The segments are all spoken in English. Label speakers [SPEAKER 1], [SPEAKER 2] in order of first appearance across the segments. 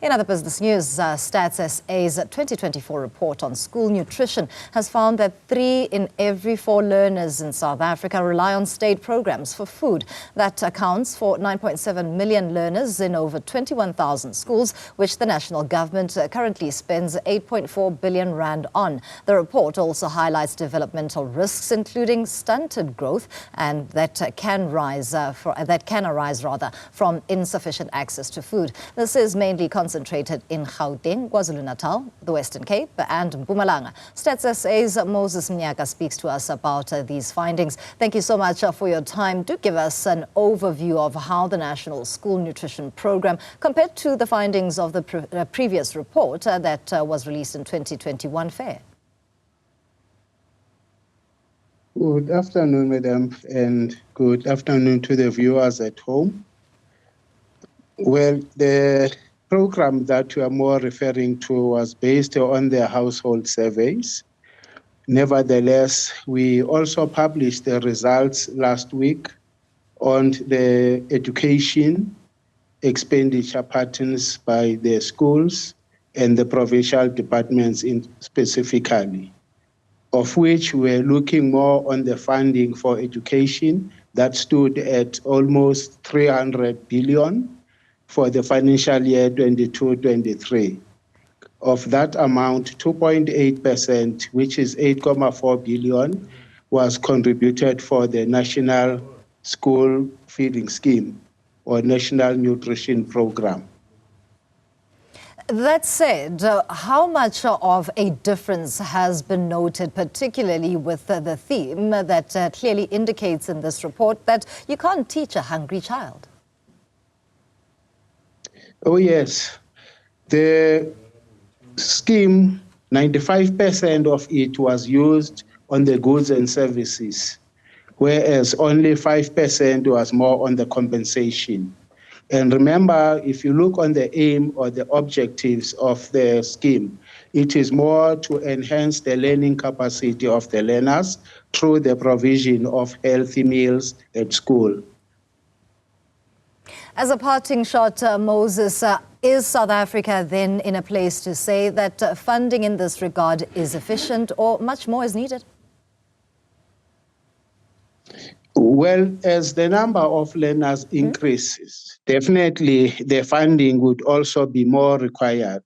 [SPEAKER 1] In other business news, StatsSA's 2024 report on school nutrition has found that 3 in every 4 learners in South Africa rely on state programs for food. That accounts for 9.7 million learners in over 21,000 schools, which the national government currently spends 8.4 billion rand on. The report also highlights developmental risks, including stunted growth, and that can arise from insufficient access to food. This is mainly concentrated in Gauteng, KwaZulu-Natal, the Western Cape and Mpumalanga. StatsSA's Moses Mnyaka speaks to us about these findings. Thank you so much for your time. Do give us an overview of how the National School Nutrition Program compared to the findings of the previous report that was released in 2021 fair.
[SPEAKER 2] Good afternoon, madam, and good afternoon to the viewers at home. Well, the program that you are more referring to was based on the household surveys. Nevertheless, we also published the results last week on the education expenditure patterns by the schools and the provincial departments specifically, of which we're looking more on the funding for education that stood at almost 300 billion for the financial year 22-23. Of that amount, 2.8%, which is 8.4 billion, was contributed for the National School Feeding Scheme or National Nutrition Program.
[SPEAKER 1] That said, how much of a difference has been noted, particularly with the theme that clearly indicates in this report that you can't teach a hungry child?
[SPEAKER 2] Oh, yes. The scheme, 95% of it was used on the goods and services, whereas only 5% was more on the compensation. And remember, if you look on the aim or the objectives of the scheme, it is more to enhance the learning capacity of the learners through the provision of healthy meals at school.
[SPEAKER 1] As a parting shot, Moses, is South Africa then in a place to say that funding in this regard is efficient, or much more is needed?
[SPEAKER 2] Well, as the number of learners increases, definitely the funding would also be more required.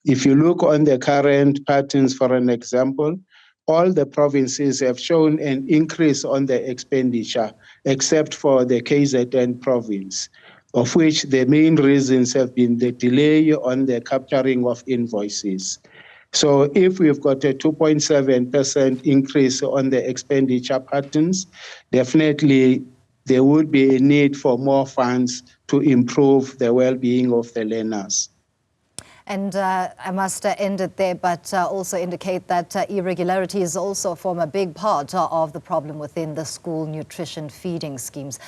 [SPEAKER 2] If you look on the current patterns, for an example, all the provinces have shown an increase on the expenditure, except for the KZN province, of which the main reasons have been the delay on the capturing of invoices. So if we've got a 2.7% increase on the expenditure patterns, definitely there would be a need for more funds to improve the well-being of the learners.
[SPEAKER 1] And I must end it there, but also indicate that irregularities also form a big part of the problem within the school nutrition feeding schemes.